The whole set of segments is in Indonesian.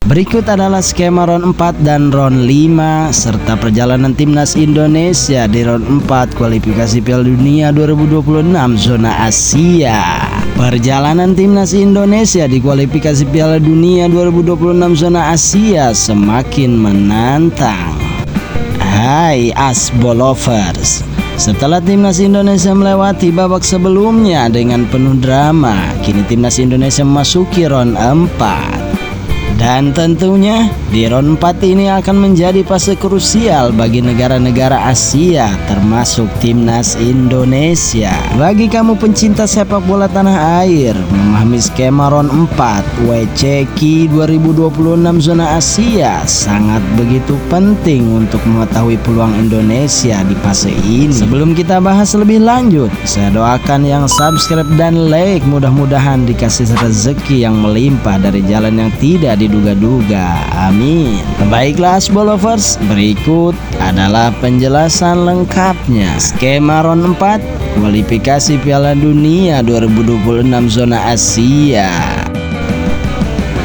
Berikut adalah skema round 4 dan round 5 serta perjalanan timnas Indonesia di round 4 kualifikasi Piala Dunia 2026 zona Asia. Perjalanan timnas Indonesia di kualifikasi Piala Dunia 2026 zona Asia semakin menantang. Hai Asbol Lovers, setelah timnas Indonesia melewati babak sebelumnya dengan penuh drama, kini timnas Indonesia memasuki round 4. Dan tentunya di round 4 ini akan menjadi fase krusial bagi negara-negara Asia termasuk timnas Indonesia. Bagi kamu pencinta sepak bola tanah air, memahami skema round 4 WCQ 2026 zona Asia sangat begitu penting untuk mengetahui peluang Indonesia di fase ini. Sebelum kita bahas lebih lanjut, saya doakan yang subscribe dan like mudah-mudahan dikasih rezeki yang melimpah dari jalan yang tidak diduga-duga, amin. Baiklah Asbol Lovers, berikut adalah penjelasan lengkapnya skema round 4 kualifikasi Piala Dunia 2026 zona Asia.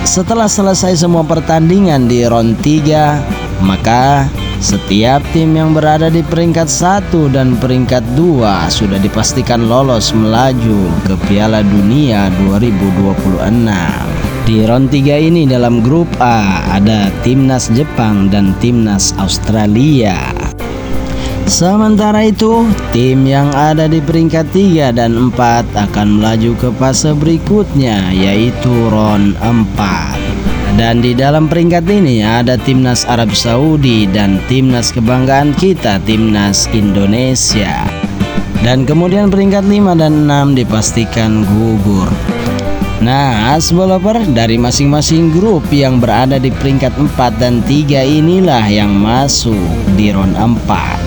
Setelah selesai semua pertandingan di round 3, maka setiap tim yang berada di peringkat 1 dan peringkat 2 sudah dipastikan lolos melaju ke Piala Dunia 2026. Di round 3 ini dalam grup A ada timnas Jepang dan timnas Australia. Sementara itu, tim yang ada di peringkat 3 dan 4 akan melaju ke fase berikutnya yaitu round 4. Dan di dalam peringkat ini ada timnas Arab Saudi dan timnas kebanggaan kita, timnas Indonesia. Dan kemudian peringkat 5 dan 6 dipastikan gugur. Nah, Asbol Lover, dari masing-masing grup yang berada di peringkat 4 dan 3 inilah yang masuk di round 4.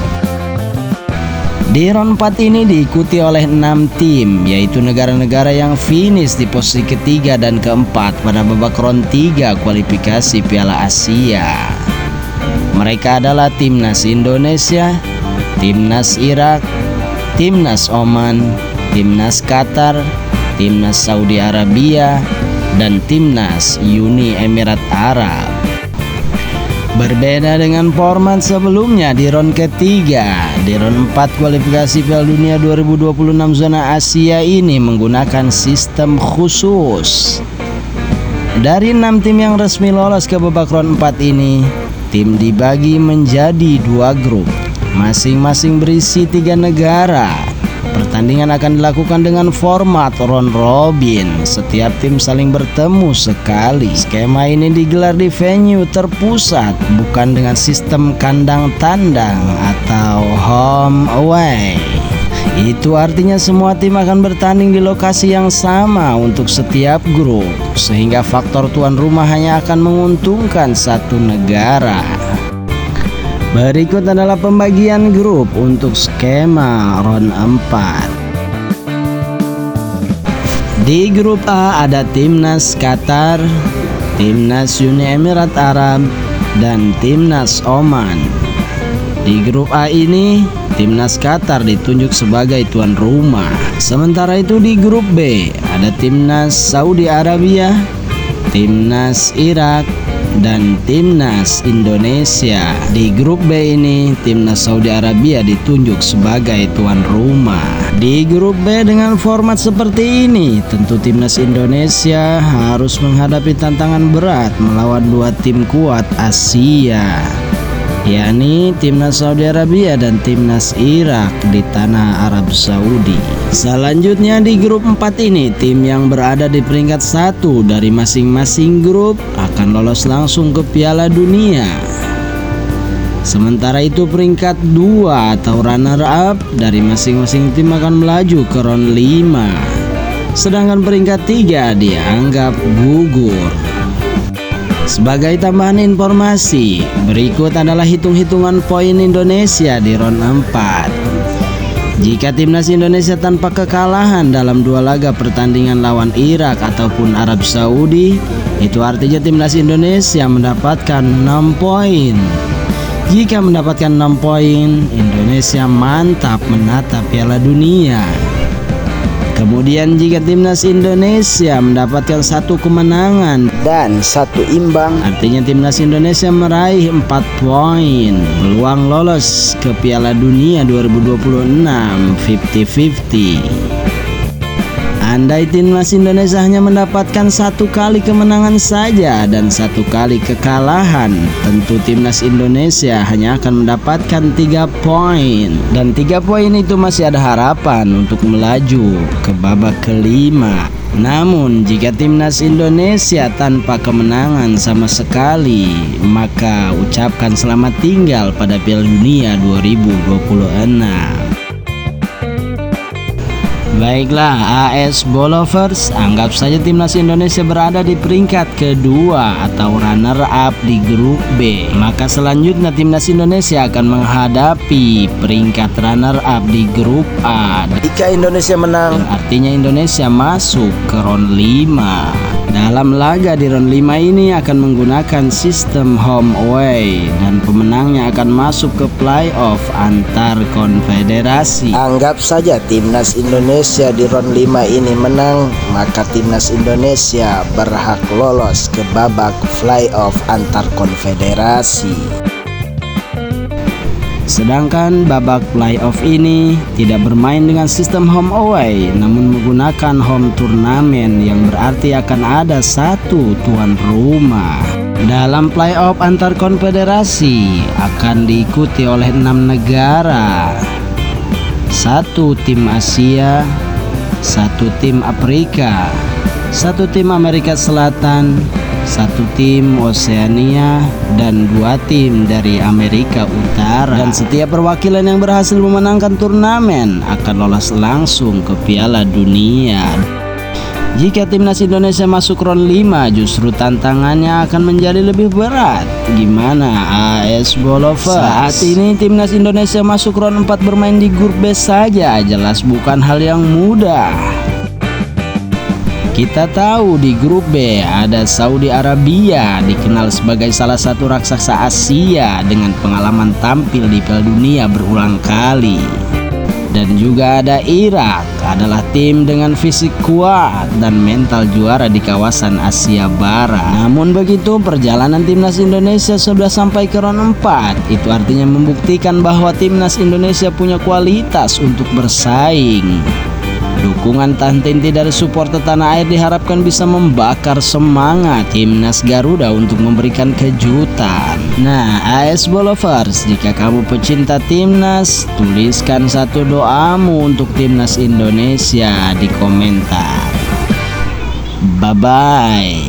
Di round 4 ini diikuti oleh 6 tim, yaitu negara-negara yang finish di posisi ketiga dan keempat pada babak round 3 kualifikasi Piala Asia. Mereka adalah timnas Indonesia, timnas Irak, timnas Oman, timnas Qatar, timnas Saudi Arabia, dan timnas Uni Emirat Arab. Berbeda dengan format sebelumnya di round ketiga, di round 4 kualifikasi Piala Dunia 2026 zona Asia ini menggunakan sistem khusus. Dari 6 tim yang resmi lolos ke babak round 4 ini, tim dibagi menjadi 2 grup, masing-masing berisi 3 negara. Pertandingan akan dilakukan dengan format round robin. Setiap tim saling bertemu sekali. Skema ini digelar di venue terpusat, bukan dengan sistem kandang tandang atau home away. Itu artinya semua tim akan bertanding di lokasi yang sama untuk setiap grup, sehingga faktor tuan rumah hanya akan menguntungkan satu negara. Berikut adalah pembagian grup untuk skema round 4. Di grup A ada timnas Qatar, timnas Uni Emirat Arab, dan timnas Oman. Di grup A ini, timnas Qatar ditunjuk sebagai tuan rumah. Sementara itu di grup B ada timnas Saudi Arabia, timnas Irak, dan timnas Indonesia. Di grup B ini timnas Saudi Arabia ditunjuk sebagai tuan rumah. Di grup B dengan format seperti ini, tentu timnas Indonesia harus menghadapi tantangan berat melawan 2 tim kuat Asia, yakni timnas Saudi Arabia dan timnas Irak di tanah Arab Saudi. Selanjutnya di grup 4 ini, tim yang berada di peringkat 1 dari masing-masing grup akan lolos langsung ke Piala Dunia. Sementara itu peringkat 2 atau runner up dari masing-masing tim akan melaju ke round 5. Sedangkan peringkat 3 dianggap gugur. Sebagai tambahan informasi, berikut adalah hitung-hitungan poin Indonesia di round 4. Jika timnas Indonesia tanpa kekalahan dalam 2 laga pertandingan lawan Irak ataupun Arab Saudi, itu artinya timnas Indonesia mendapatkan 6 poin. Jika mendapatkan 6 poin, Indonesia mantap menatap Piala Dunia. Kemudian jika timnas Indonesia mendapatkan 1 kemenangan dan 1 imbang, artinya timnas Indonesia meraih 4 poin. Peluang lolos ke Piala Dunia 2026 50-50. Andai timnas Indonesia hanya mendapatkan 1 kali kemenangan saja dan 1 kali kekalahan, tentu timnas Indonesia hanya akan mendapatkan 3 poin. Dan 3 poin itu masih ada harapan untuk melaju ke babak kelima. Namun jika timnas Indonesia tanpa kemenangan sama sekali, maka ucapkan selamat tinggal pada Piala Dunia 2026. Baiklah AS Bolovers, anggap saja timnas Indonesia berada di peringkat kedua atau runner up di grup B. Maka selanjutnya timnas Indonesia akan menghadapi peringkat runner up di grup A. Jika Indonesia menang, artinya Indonesia masuk ke round 5. Dalam laga di round 5 ini akan menggunakan sistem home away dan pemenangnya akan masuk ke playoff antar konfederasi. Anggap saja timnas Indonesia di round 5 ini menang, maka timnas Indonesia berhak lolos ke babak playoff antar konfederasi. Sedangkan babak playoff ini tidak bermain dengan sistem home away, namun menggunakan home turnamen yang berarti akan ada 1 tuan rumah. Dalam playoff antar konfederasi akan diikuti oleh 6 negara, 1 tim Asia, 1 tim Afrika, 1 tim Amerika Selatan, 1 tim Oseania, dan 2 tim dari Amerika Utara. Dan setiap perwakilan yang berhasil memenangkan turnamen akan lolos langsung ke Piala Dunia. Jika timnas Indonesia masuk round 5, justru tantangannya akan menjadi lebih berat. Gimana AS Bolovers? Saat ini timnas Indonesia masuk round 4 bermain di grup B saja jelas bukan hal yang mudah. Kita tahu di grup B ada Saudi Arabia, dikenal sebagai salah satu raksasa Asia dengan pengalaman tampil di Piala Dunia berulang kali. Dan juga ada Irak, adalah tim dengan fisik kuat dan mental juara di kawasan Asia Barat. Namun begitu, perjalanan timnas Indonesia sudah sampai ke round 4. Itu artinya membuktikan bahwa timnas Indonesia punya kualitas untuk bersaing. Dukungan tak henti dari supporter tanah air diharapkan bisa membakar semangat timnas Garuda untuk memberikan kejutan. Nah, AS Bolovers, jika kamu pecinta timnas, tuliskan 1 doamu untuk timnas Indonesia di komentar. Bye-bye.